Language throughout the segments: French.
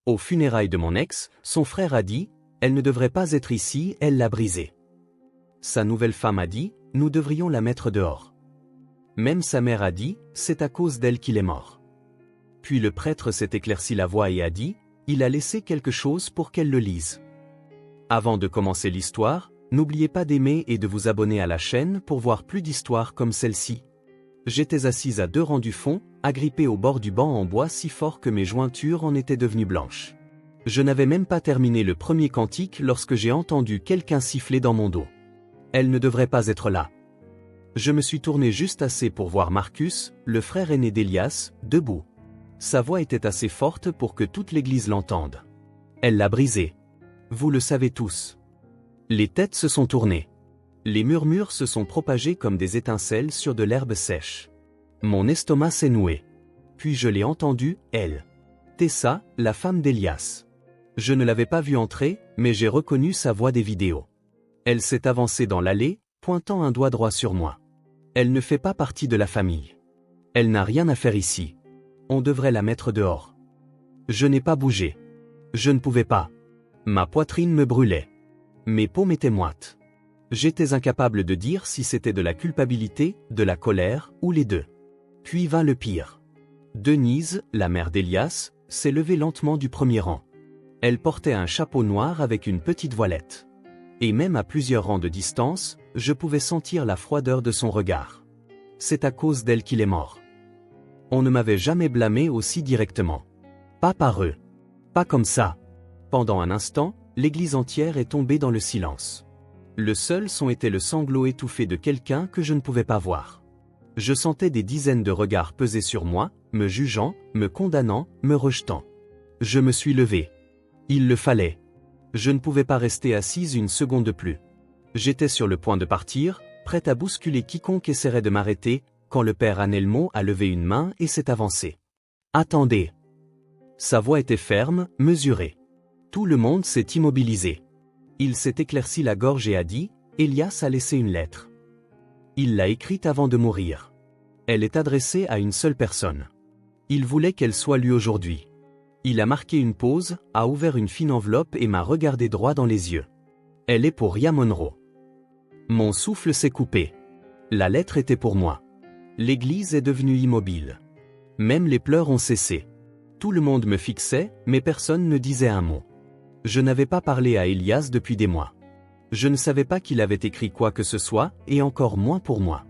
Aux funérailles de mon ex, son frère a dit, elle ne devrait pas être ici, elle l'a brisée. Sa nouvelle femme a dit, nous devrions la mettre dehors. Même sa mère a dit, c'est à cause d'elle qu'il est mort. Puis le prêtre s'est éclairci la voix et a dit, il a laissé quelque chose pour qu'elle le lise. Avant de commencer l'histoire, n'oubliez pas d'aimer et de vous abonner à la chaîne pour voir plus d'histoires comme celle-ci. J'étais assise à 2 rangs du fond, agrippée au bord du banc en bois si fort que mes jointures en étaient devenues blanches. Je n'avais même pas terminé le premier cantique lorsque j'ai entendu quelqu'un siffler dans mon dos. Elle ne devrait pas être là. Je me suis tourné juste assez pour voir Marcus, le frère aîné d'Elias, debout. Sa voix était assez forte pour que toute l'église l'entende. Elle l'a brisé. Vous le savez tous. Les têtes se sont tournées. Les murmures se sont propagés comme des étincelles sur de l'herbe sèche. Mon estomac s'est noué. Puis je l'ai entendue, elle. Tessa, la femme d'Elias. Je ne l'avais pas vue entrer, mais j'ai reconnu sa voix des vidéos. Elle s'est avancée dans l'allée, pointant un doigt droit sur moi. Elle ne fait pas partie de la famille. Elle n'a rien à faire ici. On devrait la mettre dehors. Je n'ai pas bougé. Je ne pouvais pas. Ma poitrine me brûlait. Mes paumes étaient moites. J'étais incapable de dire si c'était de la culpabilité, de la colère, ou les deux. Puis vint le pire. Denise, la mère d'Elias, s'est levée lentement du premier rang. Elle portait un chapeau noir avec une petite voilette. Et même à plusieurs rangs de distance, je pouvais sentir la froideur de son regard. C'est à cause d'elle qu'il est mort. On ne m'avait jamais blâmé aussi directement. Pas par eux. Pas comme ça. Pendant un instant, l'église entière est tombée dans le silence. Le seul son était le sanglot étouffé de quelqu'un que je ne pouvais pas voir. Je sentais des dizaines de regards peser sur moi, me jugeant, me condamnant, me rejetant. Je me suis levé. Il le fallait. Je ne pouvais pas rester assise une seconde de plus. J'étais sur le point de partir, prête à bousculer quiconque essaierait de m'arrêter, quand le père Anelmo a levé une main et s'est avancé. « Attendez !» Sa voix était ferme, mesurée. Tout le monde s'est immobilisé. Il s'est éclairci la gorge et a dit, « Elias a laissé une lettre. Il l'a écrite avant de mourir. Elle est adressée à une seule personne. Il voulait qu'elle soit lue aujourd'hui. Il a marqué une pause, a ouvert une fine enveloppe et m'a regardé droit dans les yeux. Elle est pour Ria Monroe. » Mon souffle s'est coupé. La lettre était pour moi. L'église est devenue immobile. Même les pleurs ont cessé. Tout le monde me fixait, mais personne ne disait un mot. Je n'avais pas parlé à Elias depuis des mois. Je ne savais pas qu'il avait écrit quoi que ce soit, et encore moins pour moi.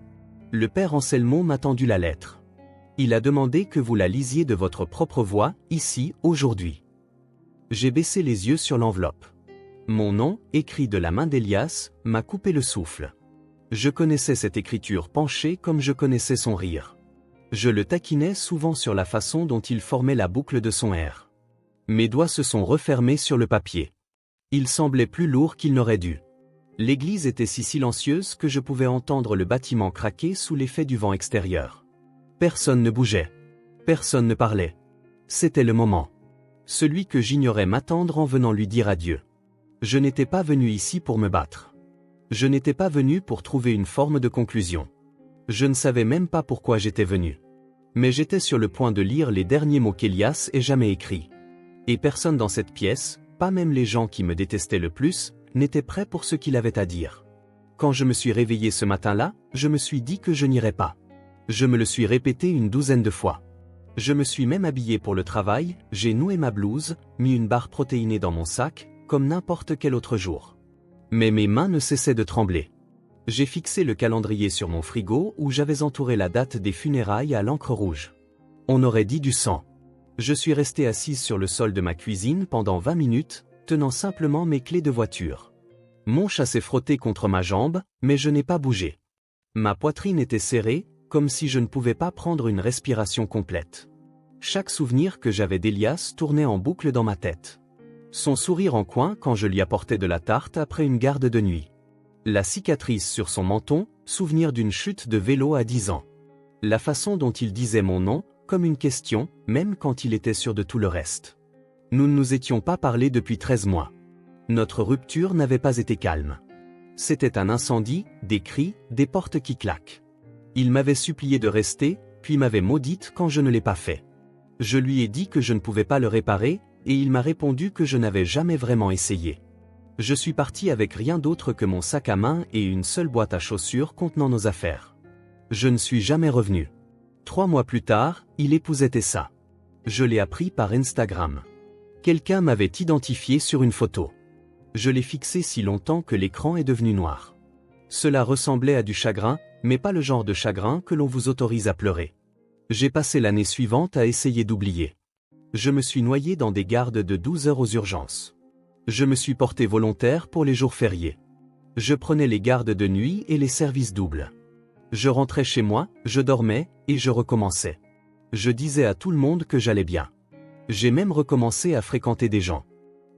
Le père Anselmo m'a tendu la lettre. Il a demandé que vous la lisiez de votre propre voix, ici, aujourd'hui. J'ai baissé les yeux sur l'enveloppe. Mon nom, écrit de la main d'Elias, m'a coupé le souffle. Je connaissais cette écriture penchée comme je connaissais son rire. Je le taquinais souvent sur la façon dont il formait la boucle de son R. Mes doigts se sont refermés sur le papier. Il semblait plus lourd qu'il n'aurait dû. L'église était si silencieuse que je pouvais entendre le bâtiment craquer sous l'effet du vent extérieur. Personne ne bougeait. Personne ne parlait. C'était le moment. Celui que j'ignorais m'attendre en venant lui dire adieu. Je n'étais pas venu ici pour me battre. Je n'étais pas venu pour trouver une forme de conclusion. Je ne savais même pas pourquoi j'étais venu. Mais j'étais sur le point de lire les derniers mots qu'Elias ait jamais écrits. Et personne dans cette pièce, pas même les gens qui me détestaient le plus, n'était prêt pour ce qu'il avait à dire. Quand je me suis réveillé ce matin-là, je me suis dit que je n'irais pas. Je me le suis répété une douzaine de fois. Je me suis même habillé pour le travail, j'ai noué ma blouse, mis une barre protéinée dans mon sac, comme n'importe quel autre jour. Mais mes mains ne cessaient de trembler. J'ai fixé le calendrier sur mon frigo où j'avais entouré la date des funérailles à l'encre rouge. On aurait dit du sang. Je suis resté assise sur le sol de ma cuisine pendant 20 minutes, tenant simplement mes clés de voiture. Mon chat s'est frotté contre ma jambe, mais je n'ai pas bougé. Ma poitrine était serrée, comme si je ne pouvais pas prendre une respiration complète. Chaque souvenir que j'avais d'Elias tournait en boucle dans ma tête. Son sourire en coin quand je lui apportais de la tarte après une garde de nuit. La cicatrice sur son menton, souvenir d'une chute de vélo à 10 ans. La façon dont il disait mon nom, comme une question, même quand il était sûr de tout le reste. Nous ne nous étions pas parlé depuis 13 mois. Notre rupture n'avait pas été calme. C'était un incendie, des cris, des portes qui claquent. Il m'avait supplié de rester, puis m'avait maudite quand je ne l'ai pas fait. Je lui ai dit que je ne pouvais pas le réparer, et il m'a répondu que je n'avais jamais vraiment essayé. Je suis parti avec rien d'autre que mon sac à main et une seule boîte à chaussures contenant nos affaires. Je ne suis jamais revenu. 3 mois plus tard, il épousait Tessa. Je l'ai appris par Instagram. Quelqu'un m'avait identifié sur une photo. Je l'ai fixé si longtemps que l'écran est devenu noir. Cela ressemblait à du chagrin, mais pas le genre de chagrin que l'on vous autorise à pleurer. J'ai passé l'année suivante à essayer d'oublier. Je me suis noyé dans des gardes de 12 heures aux urgences. Je me suis porté volontaire pour les jours fériés. Je prenais les gardes de nuit et les services doubles. Je rentrais chez moi, je dormais, et je recommençais. Je disais à tout le monde que j'allais bien. J'ai même recommencé à fréquenter des gens.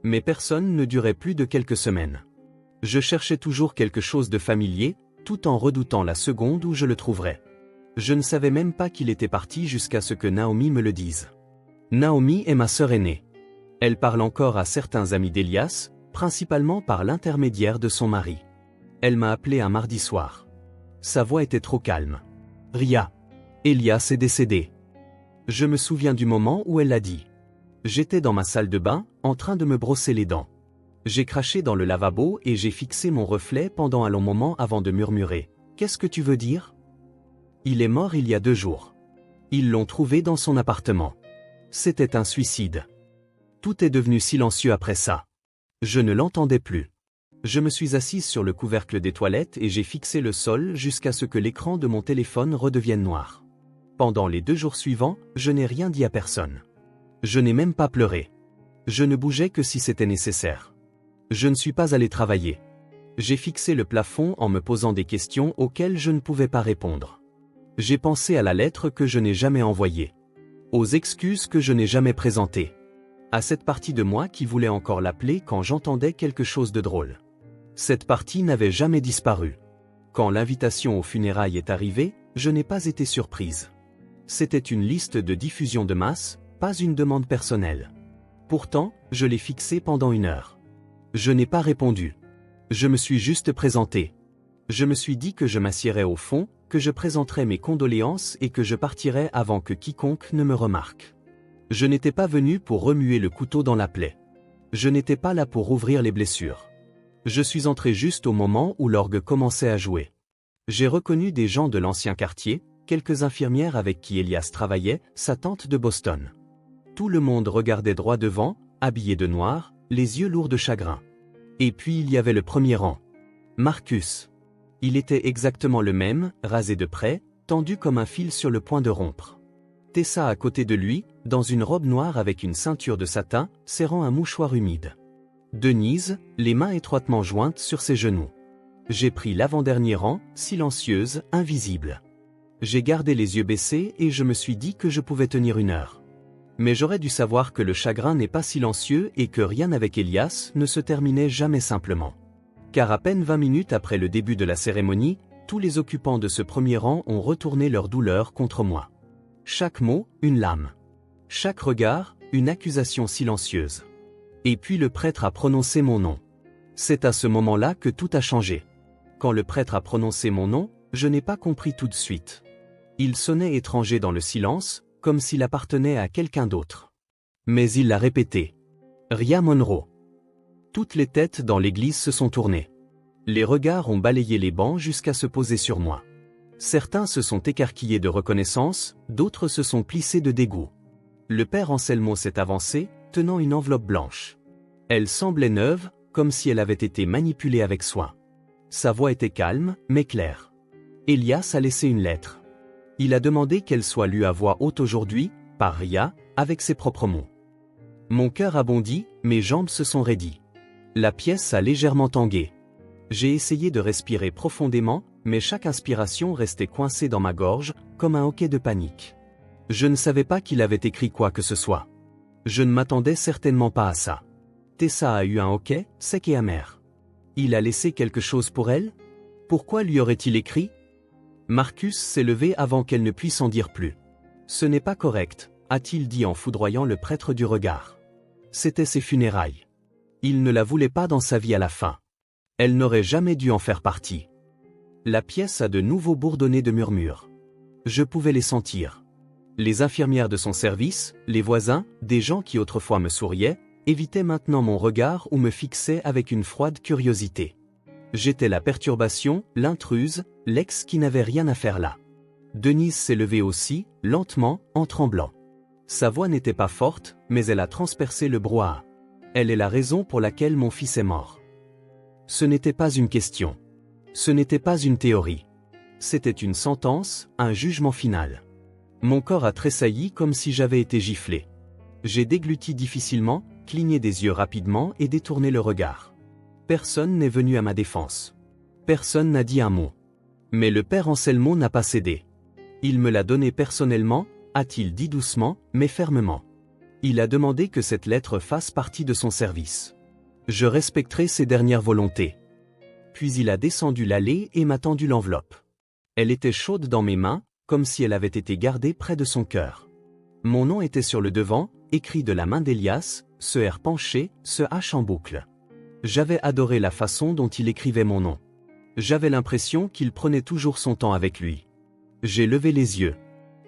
Mais personne ne durait plus de quelques semaines. Je cherchais toujours quelque chose de familier, tout en redoutant la seconde où je le trouverais. Je ne savais même pas qu'il était parti jusqu'à ce que Naomi me le dise. Naomi est ma sœur aînée. Elle parle encore à certains amis d'Elias, principalement par l'intermédiaire de son mari. Elle m'a appelé un mardi soir. Sa voix était trop calme. « Ria. Elias est décédé. » Je me souviens du moment où elle l'a dit. J'étais dans ma salle de bain, en train de me brosser les dents. J'ai craché dans le lavabo et j'ai fixé mon reflet pendant un long moment avant de murmurer. « Qu'est-ce que tu veux dire ? » Il est mort il y a 2 jours. Ils l'ont trouvé dans son appartement. C'était un suicide. Tout est devenu silencieux après ça. Je ne l'entendais plus. Je me suis assise sur le couvercle des toilettes et j'ai fixé le sol jusqu'à ce que l'écran de mon téléphone redevienne noir. Pendant les 2 jours suivants, je n'ai rien dit à personne. Je n'ai même pas pleuré. Je ne bougeais que si c'était nécessaire. Je ne suis pas allé travailler. J'ai fixé le plafond en me posant des questions auxquelles je ne pouvais pas répondre. J'ai pensé à la lettre que je n'ai jamais envoyée. Aux excuses que je n'ai jamais présentées. À cette partie de moi qui voulait encore l'appeler quand j'entendais quelque chose de drôle. Cette partie n'avait jamais disparu. Quand l'invitation aux funérailles est arrivée, je n'ai pas été surprise. C'était une liste de diffusion de masse, pas une demande personnelle. Pourtant, je l'ai fixée pendant 1 heure. Je n'ai pas répondu. Je me suis juste présenté. Je me suis dit que je m'assierais au fond, que je présenterais mes condoléances et que je partirais avant que quiconque ne me remarque. Je n'étais pas venu pour remuer le couteau dans la plaie. Je n'étais pas là pour ouvrir les blessures. Je suis entré juste au moment où l'orgue commençait à jouer. J'ai reconnu des gens de l'ancien quartier, quelques infirmières avec qui Elias travaillait, sa tante de Boston. Tout le monde regardait droit devant, habillé de noir, les yeux lourds de chagrin. Et puis il y avait le premier rang. Marcus. Il était exactement le même, rasé de près, tendu comme un fil sur le point de rompre. Tessa à côté de lui, dans une robe noire avec une ceinture de satin, serrant un mouchoir humide. Denise, les mains étroitement jointes sur ses genoux. J'ai pris l'avant-dernier rang, silencieuse, invisible. J'ai gardé les yeux baissés et je me suis dit que je pouvais tenir 1 heure. Mais j'aurais dû savoir que le chagrin n'est pas silencieux et que rien avec Elias ne se terminait jamais simplement. Car à peine 20 minutes après le début de la cérémonie, tous les occupants de ce premier rang ont retourné leur douleur contre moi. Chaque mot, une lame. Chaque regard, une accusation silencieuse. Et puis le prêtre a prononcé mon nom. C'est à ce moment-là que tout a changé. Quand le prêtre a prononcé mon nom, je n'ai pas compris tout de suite. Il sonnait étranger dans le silence, comme s'il appartenait à quelqu'un d'autre. Mais il l'a répété. Ria Monroe. Toutes les têtes dans l'église se sont tournées. Les regards ont balayé les bancs jusqu'à se poser sur moi. Certains se sont écarquillés de reconnaissance, d'autres se sont plissés de dégoût. Le père Anselmo s'est avancé, tenant une enveloppe blanche. Elle semblait neuve, comme si elle avait été manipulée avec soin. Sa voix était calme, mais claire. Elias a laissé une lettre. Il a demandé qu'elle soit lue à voix haute aujourd'hui, par Ria, avec ses propres mots. Mon cœur a bondi, mes jambes se sont raidies. La pièce a légèrement tangué. J'ai essayé de respirer profondément, mais chaque inspiration restait coincée dans ma gorge, comme un hoquet de panique. Je ne savais pas qu'il avait écrit quoi que ce soit. Je ne m'attendais certainement pas à ça. Tessa a eu un hoquet, sec et amer. Il a laissé quelque chose pour elle ? Pourquoi lui aurait-il écrit ? Marcus s'est levé avant qu'elle ne puisse en dire plus. Ce n'est pas correct, a-t-il dit en foudroyant le prêtre du regard. C'était ses funérailles. Il ne la voulait pas dans sa vie à la fin. Elle n'aurait jamais dû en faire partie. La pièce a de nouveau bourdonné de murmures. Je pouvais les sentir. Les infirmières de son service, les voisins, des gens qui autrefois me souriaient, évitaient maintenant mon regard ou me fixaient avec une froide curiosité. J'étais la perturbation, l'intruse, l'ex qui n'avait rien à faire là. Denise s'est levée aussi, lentement, en tremblant. Sa voix n'était pas forte, mais elle a transpercé le brouhaha. Elle est la raison pour laquelle mon fils est mort. Ce n'était pas une question. Ce n'était pas une théorie. C'était une sentence, un jugement final. Mon corps a tressailli comme si j'avais été giflé. J'ai dégluti difficilement, cligné des yeux rapidement et détourné le regard. Personne n'est venu à ma défense. Personne n'a dit un mot. Mais le père Anselmo n'a pas cédé. Il me l'a donné personnellement, a-t-il dit doucement, mais fermement. Il a demandé que cette lettre fasse partie de son service. Je respecterai ses dernières volontés. Puis il a descendu l'allée et m'a tendu l'enveloppe. Elle était chaude dans mes mains, comme si elle avait été gardée près de son cœur. Mon nom était sur le devant, écrit de la main d'Elias, ce R penché, ce H en boucle. J'avais adoré la façon dont il écrivait mon nom. J'avais l'impression qu'il prenait toujours son temps avec lui. J'ai levé les yeux.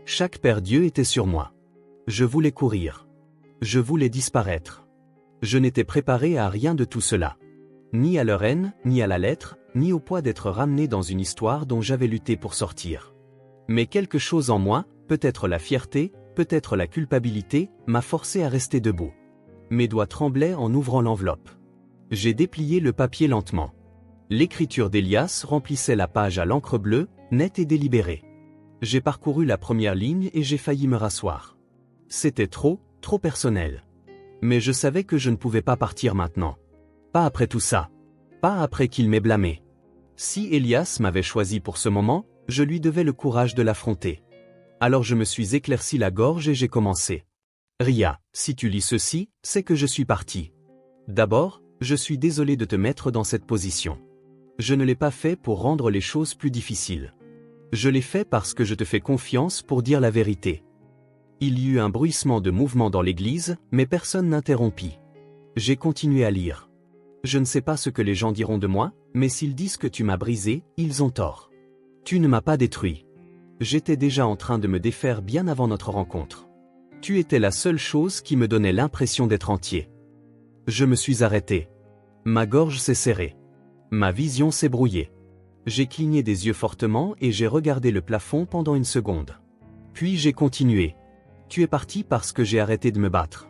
Chaque paire d'yeux était sur moi. Je voulais courir. Je voulais disparaître. Je n'étais préparé à rien de tout cela. Ni à leur haine, ni à la lettre, ni au poids d'être ramené dans une histoire dont j'avais lutté pour sortir. Mais quelque chose en moi, peut-être la fierté, peut-être la culpabilité, m'a forcé à rester debout. Mes doigts tremblaient en ouvrant l'enveloppe. J'ai déplié le papier lentement. L'écriture d'Elias remplissait la page à l'encre bleue, nette et délibérée. J'ai parcouru la première ligne et j'ai failli me rasseoir. C'était trop personnel. Mais je savais que je ne pouvais pas partir maintenant. Pas après tout ça. Pas après qu'il m'ait blâmé. Si Elias m'avait choisi pour ce moment, je lui devais le courage de l'affronter. Alors je me suis éclairci la gorge et j'ai commencé. Ria, si tu lis ceci, c'est que je suis parti. D'abord, je suis désolé de te mettre dans cette position. Je ne l'ai pas fait pour rendre les choses plus difficiles. Je l'ai fait parce que je te fais confiance pour dire la vérité. Il y eut un bruissement de mouvement dans l'église, mais personne n'interrompit. J'ai continué à lire. Je ne sais pas ce que les gens diront de moi, mais s'ils disent que tu m'as brisé, ils ont tort. Tu ne m'as pas détruit. J'étais déjà en train de me défaire bien avant notre rencontre. Tu étais la seule chose qui me donnait l'impression d'être entier. Je me suis arrêté. Ma gorge s'est serrée. Ma vision s'est brouillée. J'ai cligné des yeux fortement et j'ai regardé le plafond pendant une seconde. Puis j'ai continué. Tu es parti parce que j'ai arrêté de me battre.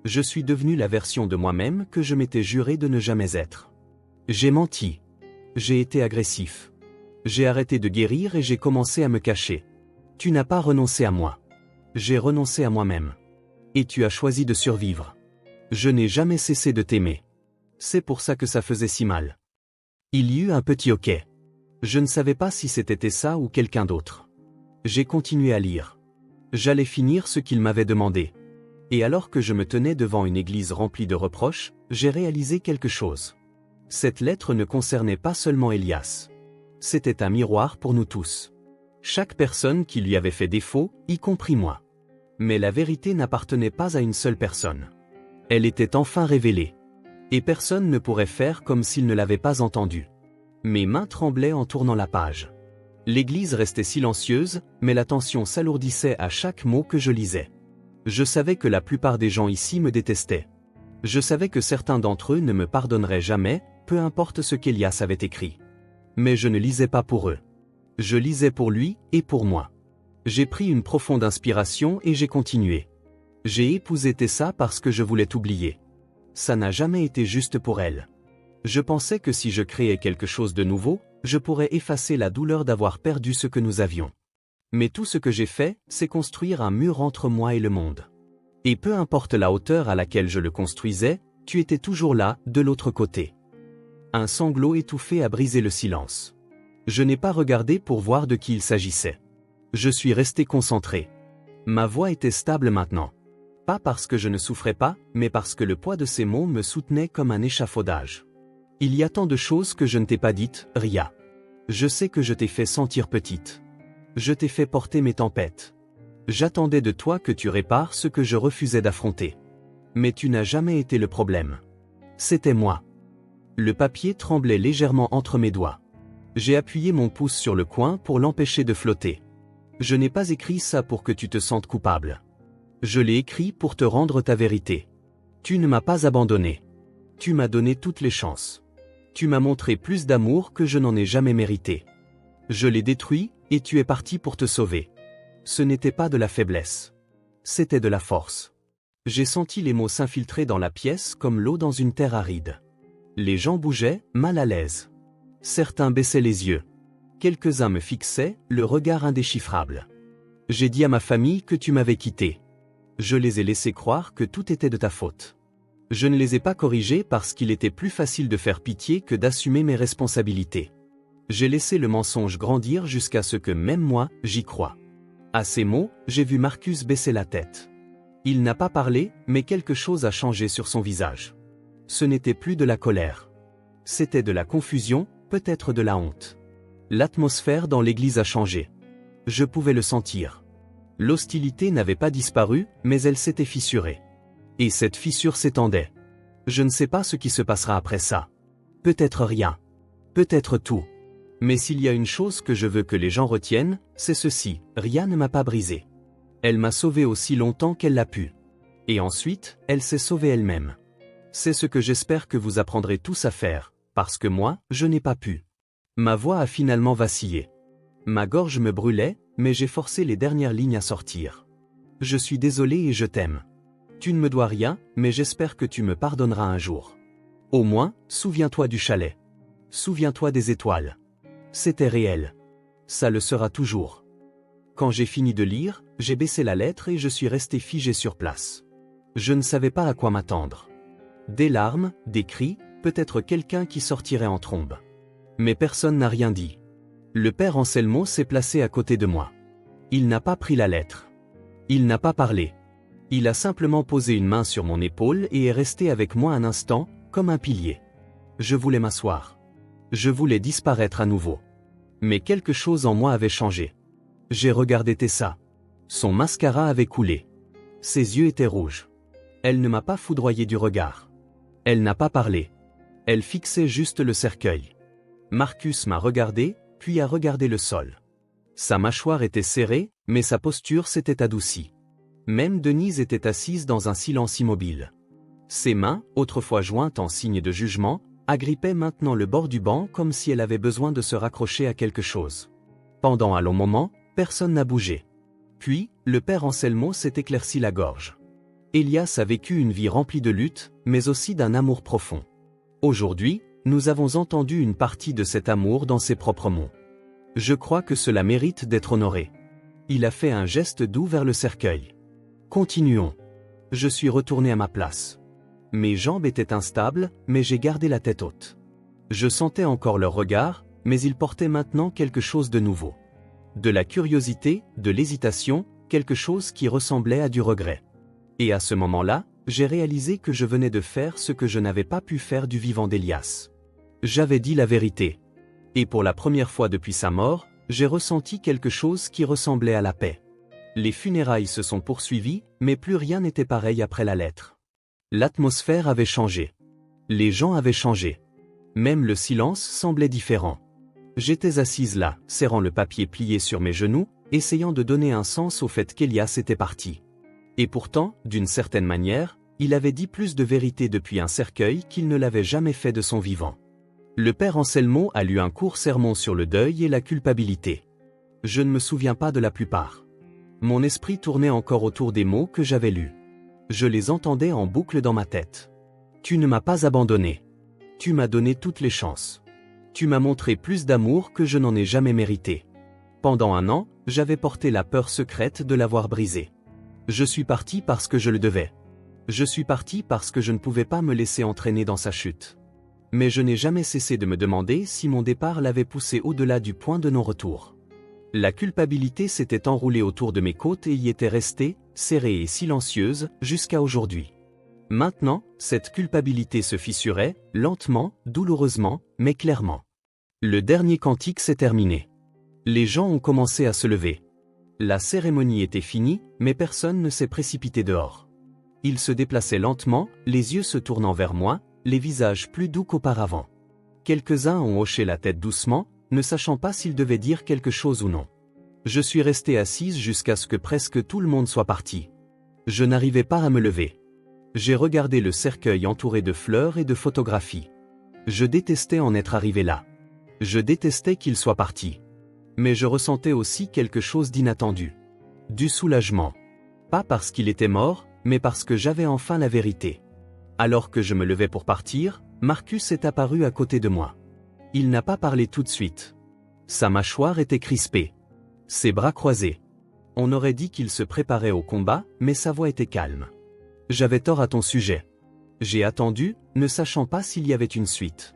Je suis devenu la version de moi-même que je m'étais juré de ne jamais être. J'ai menti. J'ai été agressif. J'ai arrêté de guérir et j'ai commencé à me cacher. Tu n'as pas renoncé à moi. J'ai renoncé à moi-même. Et tu as choisi de survivre. Je n'ai jamais cessé de t'aimer. C'est pour ça que ça faisait si mal. Il y eut un petit hoquet. Je ne savais pas si c'était ça ou quelqu'un d'autre. J'ai continué à lire. J'allais finir ce qu'il m'avait demandé. Et alors que je me tenais devant une église remplie de reproches, j'ai réalisé quelque chose. Cette lettre ne concernait pas seulement Elias. C'était un miroir pour nous tous. Chaque personne qui lui avait fait défaut, y compris moi. Mais la vérité n'appartenait pas à une seule personne. Elle était enfin révélée. Et personne ne pourrait faire comme s'il ne l'avait pas entendue. Mes mains tremblaient en tournant la page. L'église restait silencieuse, mais la tension s'alourdissait à chaque mot que je lisais. Je savais que la plupart des gens ici me détestaient. Je savais que certains d'entre eux ne me pardonneraient jamais, peu importe ce qu'Elias avait écrit. Mais je ne lisais pas pour eux. Je lisais pour lui et pour moi. J'ai pris une profonde inspiration et j'ai continué. J'ai épousé Tessa parce que je voulais t'oublier. Ça n'a jamais été juste pour elle. Je pensais que si je créais quelque chose de nouveau, je pourrais effacer la douleur d'avoir perdu ce que nous avions. Mais tout ce que j'ai fait, c'est construire un mur entre moi et le monde. Et peu importe la hauteur à laquelle je le construisais, tu étais toujours là, de l'autre côté. Un sanglot étouffé a brisé le silence. Je n'ai pas regardé pour voir de qui il s'agissait. Je suis resté concentré. Ma voix était stable maintenant. Pas parce que je ne souffrais pas, mais parce que le poids de ces mots me soutenait comme un échafaudage. Il y a tant de choses que je ne t'ai pas dites, Ria. Je sais que je t'ai fait sentir petite. Je t'ai fait porter mes tempêtes. J'attendais de toi que tu répares ce que je refusais d'affronter. Mais tu n'as jamais été le problème. C'était moi. Le papier tremblait légèrement entre mes doigts. J'ai appuyé mon pouce sur le coin pour l'empêcher de flotter. Je n'ai pas écrit ça pour que tu te sentes coupable. Je l'ai écrit pour te rendre ta vérité. Tu ne m'as pas abandonné. Tu m'as donné toutes les chances. Tu m'as montré plus d'amour que je n'en ai jamais mérité. Je l'ai détruit, et tu es parti pour te sauver. Ce n'était pas de la faiblesse. C'était de la force. J'ai senti les mots s'infiltrer dans la pièce comme l'eau dans une terre aride. Les gens bougeaient, mal à l'aise. Certains baissaient les yeux. Quelques-uns me fixaient, le regard indéchiffrable. J'ai dit à ma famille que tu m'avais quitté. Je les ai laissés croire que tout était de ta faute. Je ne les ai pas corrigés parce qu'il était plus facile de faire pitié que d'assumer mes responsabilités. J'ai laissé le mensonge grandir jusqu'à ce que même moi, j'y croie. À ces mots, j'ai vu Marcus baisser la tête. Il n'a pas parlé, mais quelque chose a changé sur son visage. Ce n'était plus de la colère. C'était de la confusion, peut-être de la honte. L'atmosphère dans l'église a changé. Je pouvais le sentir. L'hostilité n'avait pas disparu, mais elle s'était fissurée. Et cette fissure s'étendait. Je ne sais pas ce qui se passera après ça. Peut-être rien. Peut-être tout. Mais s'il y a une chose que je veux que les gens retiennent, c'est ceci: Ria ne m'a pas brisé. Elle m'a sauvé aussi longtemps qu'elle l'a pu. Et ensuite, elle s'est sauvée elle-même. C'est ce que j'espère que vous apprendrez tous à faire, parce que moi, je n'ai pas pu. Ma voix a finalement vacillé. Ma gorge me brûlait, mais j'ai forcé les dernières lignes à sortir. Je suis désolé et je t'aime. Tu ne me dois rien, mais j'espère que tu me pardonneras un jour. Au moins, souviens-toi du chalet. Souviens-toi des étoiles. C'était réel. Ça le sera toujours. Quand j'ai fini de lire, j'ai baissé la lettre et je suis resté figé sur place. Je ne savais pas à quoi m'attendre. Des larmes, des cris, peut-être quelqu'un qui sortirait en trombe. Mais personne n'a rien dit. Le père Anselmo s'est placé à côté de moi. Il n'a pas pris la lettre. Il n'a pas parlé. Il a simplement posé une main sur mon épaule et est resté avec moi un instant, comme un pilier. Je voulais m'asseoir. Je voulais disparaître à nouveau. Mais quelque chose en moi avait changé. J'ai regardé Tessa. Son mascara avait coulé. Ses yeux étaient rouges. Elle ne m'a pas foudroyé du regard. Elle n'a pas parlé. Elle fixait juste le cercueil. Marcus m'a regardé, puis a regardé le sol. Sa mâchoire était serrée, mais sa posture s'était adoucie. Même Denise était assise dans un silence immobile. Ses mains, autrefois jointes en signe de jugement, agrippaient maintenant le bord du banc comme si elle avait besoin de se raccrocher à quelque chose. Pendant un long moment, personne n'a bougé. Puis, le père Anselmo s'est éclairci la gorge. Elias a vécu une vie remplie de luttes, mais aussi d'un amour profond. Aujourd'hui, nous avons entendu une partie de cet amour dans ses propres mots. Je crois que cela mérite d'être honoré. Il a fait un geste doux vers le cercueil. Continuons. Je suis retourné à ma place. Mes jambes étaient instables, mais j'ai gardé la tête haute. Je sentais encore leur regard, mais ils portaient maintenant quelque chose de nouveau. De la curiosité, de l'hésitation, quelque chose qui ressemblait à du regret. Et à ce moment-là, j'ai réalisé que je venais de faire ce que je n'avais pas pu faire du vivant d'Elias. J'avais dit la vérité. Et pour la première fois depuis sa mort, j'ai ressenti quelque chose qui ressemblait à la paix. Les funérailles se sont poursuivies, mais plus rien n'était pareil après la lettre. L'atmosphère avait changé. Les gens avaient changé. Même le silence semblait différent. J'étais assise là, serrant le papier plié sur mes genoux, essayant de donner un sens au fait qu'Elias était parti. Et pourtant, d'une certaine manière, il avait dit plus de vérité depuis un cercueil qu'il ne l'avait jamais fait de son vivant. Le père Anselmo a lu un court sermon sur le deuil et la culpabilité. Je ne me souviens pas de la plupart. Mon esprit tournait encore autour des mots que j'avais lus. Je les entendais en boucle dans ma tête. Tu ne m'as pas abandonné. Tu m'as donné toutes les chances. Tu m'as montré plus d'amour que je n'en ai jamais mérité. Pendant un an, j'avais porté la peur secrète de l'avoir brisé. Je suis parti parce que je le devais. Je suis parti parce que je ne pouvais pas me laisser entraîner dans sa chute. Mais je n'ai jamais cessé de me demander si mon départ l'avait poussé au-delà du point de non-retour. La culpabilité s'était enroulée autour de mes côtes et y était restée, serrée et silencieuse, jusqu'à aujourd'hui. Maintenant, cette culpabilité se fissurait, lentement, douloureusement, mais clairement. Le dernier cantique s'est terminé. Les gens ont commencé à se lever. La cérémonie était finie, mais personne ne s'est précipité dehors. Ils se déplaçaient lentement, les yeux se tournant vers moi, les visages plus doux qu'auparavant. Quelques-uns ont hoché la tête doucement, ne sachant pas s'ils devaient dire quelque chose ou non. Je suis restée assise jusqu'à ce que presque tout le monde soit parti. Je n'arrivais pas à me lever. J'ai regardé le cercueil entouré de fleurs et de photographies. Je détestais en être arrivé là. Je détestais qu'il soit parti. Mais je ressentais aussi quelque chose d'inattendu. Du soulagement. Pas parce qu'il était mort, mais parce que j'avais enfin la vérité. Alors que je me levais pour partir, Marcus est apparu à côté de moi. Il n'a pas parlé tout de suite. Sa mâchoire était crispée. Ses bras croisés. On aurait dit qu'il se préparait au combat, mais sa voix était calme. J'avais tort à ton sujet. J'ai attendu, ne sachant pas s'il y avait une suite.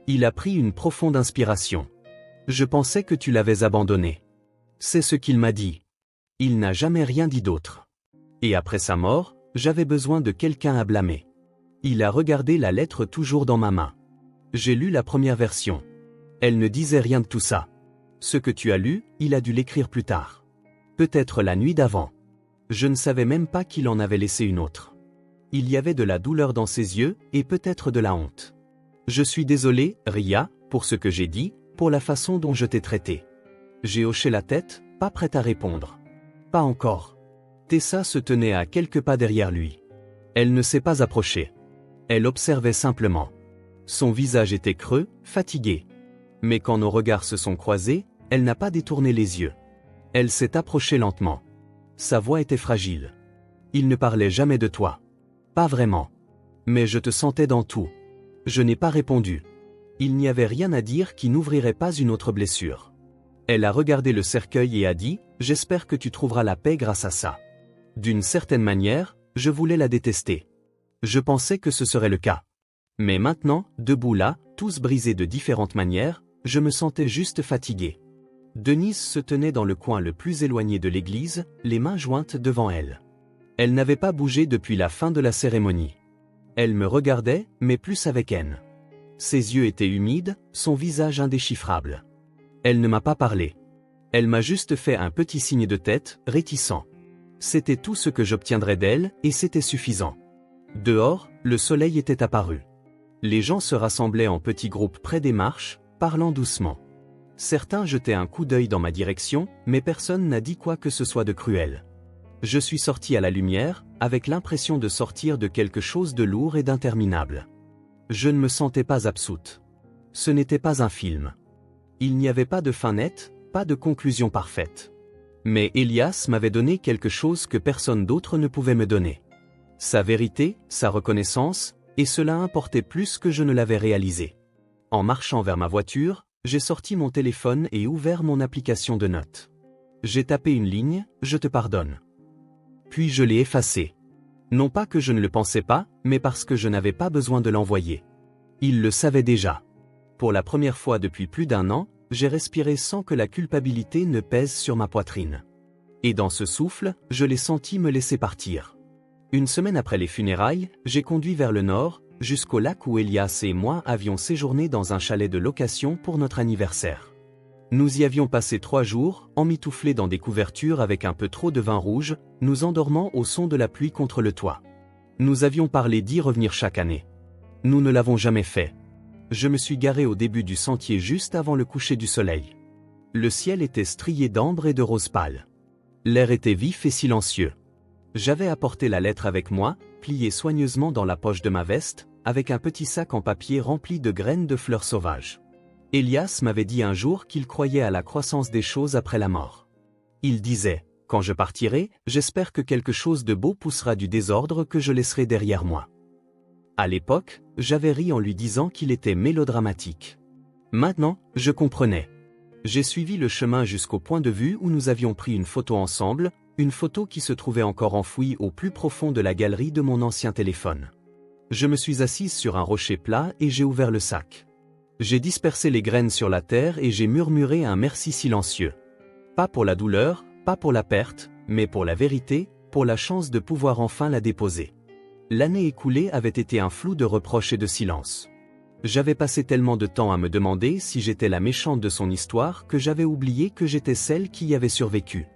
Il a pris une profonde inspiration. Je pensais que tu l'avais abandonné. C'est ce qu'il m'a dit. Il n'a jamais rien dit d'autre. Et après sa mort, j'avais besoin de quelqu'un à blâmer. Il a regardé la lettre toujours dans ma main. J'ai lu la première version. Elle ne disait rien de tout ça. Ce que tu as lu, il a dû l'écrire plus tard. Peut-être la nuit d'avant. Je ne savais même pas qu'il en avait laissé une autre. Il y avait de la douleur dans ses yeux, et peut-être de la honte. Je suis désolé, Ria, pour ce que j'ai dit, pour la façon dont je t'ai traité. J'ai hoché la tête, pas prête à répondre. Pas encore. Tessa se tenait à quelques pas derrière lui. Elle ne s'est pas approchée. Elle observait simplement. Son visage était creux, fatigué. Mais quand nos regards se sont croisés, elle n'a pas détourné les yeux. Elle s'est approchée lentement. Sa voix était fragile. Il ne parlait jamais de toi. Pas vraiment. Mais je te sentais dans tout. Je n'ai pas répondu. Il n'y avait rien à dire qui n'ouvrirait pas une autre blessure. Elle a regardé le cercueil et a dit, « J'espère que tu trouveras la paix grâce à ça. » D'une certaine manière, je voulais la détester. Je pensais que ce serait le cas. Mais maintenant, debout là, tous brisés de différentes manières, je me sentais juste fatigué. Denise se tenait dans le coin le plus éloigné de l'église, les mains jointes devant elle. Elle n'avait pas bougé depuis la fin de la cérémonie. Elle me regardait, mais plus avec haine. Ses yeux étaient humides, son visage indéchiffrable. Elle ne m'a pas parlé. Elle m'a juste fait un petit signe de tête, réticent. C'était tout ce que j'obtiendrais d'elle, et c'était suffisant. Dehors, le soleil était apparu. Les gens se rassemblaient en petits groupes près des marches, parlant doucement. Certains jetaient un coup d'œil dans ma direction, mais personne n'a dit quoi que ce soit de cruel. Je suis sorti à la lumière, avec l'impression de sortir de quelque chose de lourd et d'interminable. Je ne me sentais pas absoute. Ce n'était pas un film. Il n'y avait pas de fin nette, pas de conclusion parfaite. Mais Elias m'avait donné quelque chose que personne d'autre ne pouvait me donner. Sa vérité, sa reconnaissance, et cela importait plus que je ne l'avais réalisé. En marchant vers ma voiture, j'ai sorti mon téléphone et ouvert mon application de notes. J'ai tapé une ligne, « Je te pardonne ». Puis je l'ai effacé. Non pas que je ne le pensais pas, mais parce que je n'avais pas besoin de l'envoyer. Il le savait déjà. Pour la première fois depuis plus d'1 an, j'ai respiré sans que la culpabilité ne pèse sur ma poitrine. Et dans ce souffle, je l'ai senti me laisser partir. Une semaine après les funérailles, j'ai conduit vers le nord, jusqu'au lac où Elias et moi avions séjourné dans un chalet de location pour notre anniversaire. Nous y avions passé 3 jours, emmitouflés dans des couvertures avec un peu trop de vin rouge, nous endormant au son de la pluie contre le toit. Nous avions parlé d'y revenir chaque année. Nous ne l'avons jamais fait. Je me suis garé au début du sentier juste avant le coucher du soleil. Le ciel était strié d'ambre et de rose pâle. L'air était vif et silencieux. J'avais apporté la lettre avec moi, pliée soigneusement dans la poche de ma veste, avec un petit sac en papier rempli de graines de fleurs sauvages. Elias m'avait dit un jour qu'il croyait à la croissance des choses après la mort. Il disait, « Quand je partirai, j'espère que quelque chose de beau poussera du désordre que je laisserai derrière moi. » À l'époque, j'avais ri en lui disant qu'il était mélodramatique. Maintenant, je comprenais. J'ai suivi le chemin jusqu'au point de vue où nous avions pris une photo ensemble, une photo qui se trouvait encore enfouie au plus profond de la galerie de mon ancien téléphone. Je me suis assise sur un rocher plat et j'ai ouvert le sac. J'ai dispersé les graines sur la terre et j'ai murmuré un merci silencieux. Pas pour la douleur, pas pour la perte, mais pour la vérité, pour la chance de pouvoir enfin la déposer. L'année écoulée avait été un flou de reproches et de silence. J'avais passé tellement de temps à me demander si j'étais la méchante de son histoire que j'avais oublié que j'étais celle qui y avait survécu.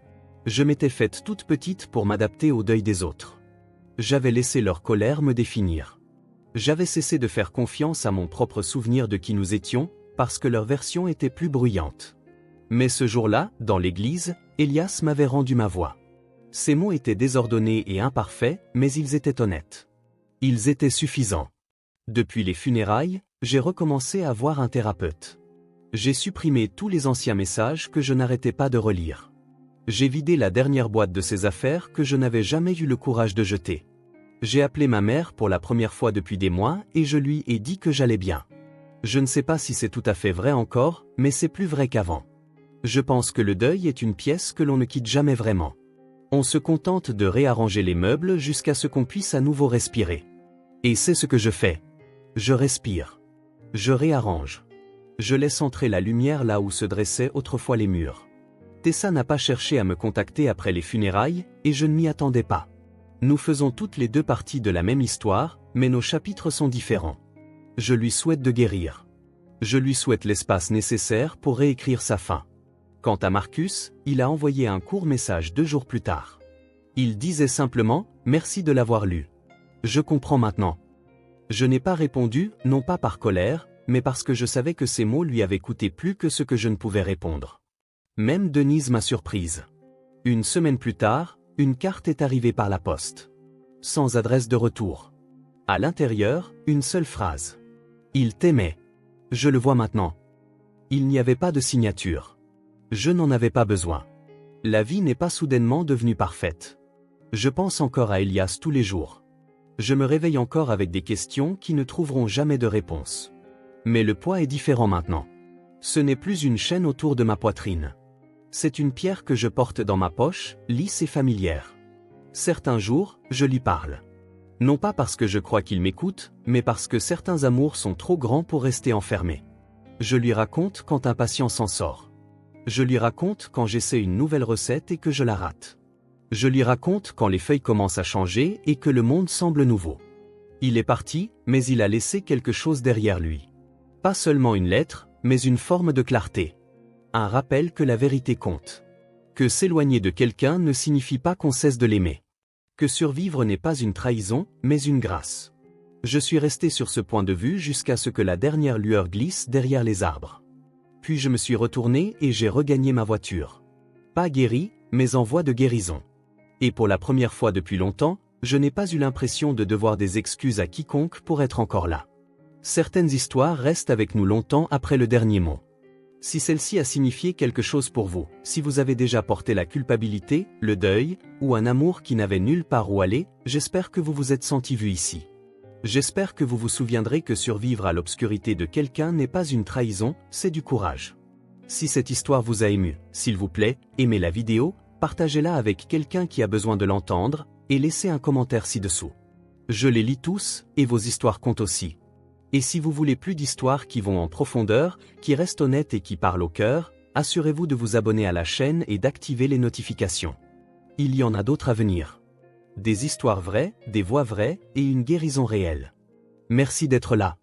Je m'étais faite toute petite pour m'adapter au deuil des autres. J'avais laissé leur colère me définir. J'avais cessé de faire confiance à mon propre souvenir de qui nous étions, parce que leur version était plus bruyante. Mais ce jour-là, dans l'église, Elias m'avait rendu ma voix. Ces mots étaient désordonnés et imparfaits, mais ils étaient honnêtes. Ils étaient suffisants. Depuis les funérailles, j'ai recommencé à voir un thérapeute. J'ai supprimé tous les anciens messages que je n'arrêtais pas de relire. J'ai vidé la dernière boîte de ces affaires que je n'avais jamais eu le courage de jeter. J'ai appelé ma mère pour la première fois depuis des mois et je lui ai dit que j'allais bien. Je ne sais pas si c'est tout à fait vrai encore, mais c'est plus vrai qu'avant. Je pense que le deuil est une pièce que l'on ne quitte jamais vraiment. On se contente de réarranger les meubles jusqu'à ce qu'on puisse à nouveau respirer. Et c'est ce que je fais. Je respire. Je réarrange. Je laisse entrer la lumière là où se dressaient autrefois les murs. Tessa n'a pas cherché à me contacter après les funérailles, et je ne m'y attendais pas. Nous faisons toutes les deux parties de la même histoire, mais nos chapitres sont différents. Je lui souhaite de guérir. Je lui souhaite l'espace nécessaire pour réécrire sa fin. Quant à Marcus, il a envoyé un court message 2 jours plus tard. Il disait simplement « Merci de l'avoir lu. Je comprends maintenant ». Je n'ai pas répondu, non pas par colère, mais parce que je savais que ces mots lui avaient coûté plus que ce que je ne pouvais répondre. Même Denise m'a surprise. Une semaine plus tard, une carte est arrivée par la poste. Sans adresse de retour. À l'intérieur, une seule phrase. Il t'aimait. Je le vois maintenant. Il n'y avait pas de signature. Je n'en avais pas besoin. La vie n'est pas soudainement devenue parfaite. Je pense encore à Elias tous les jours. Je me réveille encore avec des questions qui ne trouveront jamais de réponse. Mais le poids est différent maintenant. Ce n'est plus une chaîne autour de ma poitrine. C'est une pierre que je porte dans ma poche, lisse et familière. Certains jours, je lui parle. Non pas parce que je crois qu'il m'écoute, mais parce que certains amours sont trop grands pour rester enfermés. Je lui raconte quand un patient s'en sort. Je lui raconte quand j'essaie une nouvelle recette et que je la rate. Je lui raconte quand les feuilles commencent à changer et que le monde semble nouveau. Il est parti, mais il a laissé quelque chose derrière lui. Pas seulement une lettre, mais une forme de clarté. Un rappel que la vérité compte. Que s'éloigner de quelqu'un ne signifie pas qu'on cesse de l'aimer. Que survivre n'est pas une trahison, mais une grâce. Je suis resté sur ce point de vue jusqu'à ce que la dernière lueur glisse derrière les arbres. Puis je me suis retourné et j'ai regagné ma voiture. Pas guéri, mais en voie de guérison. Et pour la première fois depuis longtemps, je n'ai pas eu l'impression de devoir des excuses à quiconque pour être encore là. Certaines histoires restent avec nous longtemps après le dernier mot. Si celle-ci a signifié quelque chose pour vous, si vous avez déjà porté la culpabilité, le deuil, ou un amour qui n'avait nulle part où aller, j'espère que vous vous êtes senti vu ici. J'espère que vous vous souviendrez que survivre à l'obscurité de quelqu'un n'est pas une trahison, c'est du courage. Si cette histoire vous a ému, s'il vous plaît, aimez la vidéo, partagez-la avec quelqu'un qui a besoin de l'entendre, et laissez un commentaire ci-dessous. Je les lis tous, et vos histoires comptent aussi. Et si vous voulez plus d'histoires qui vont en profondeur, qui restent honnêtes et qui parlent au cœur, assurez-vous de vous abonner à la chaîne et d'activer les notifications. Il y en a d'autres à venir. Des histoires vraies, des voix vraies, et une guérison réelle. Merci d'être là.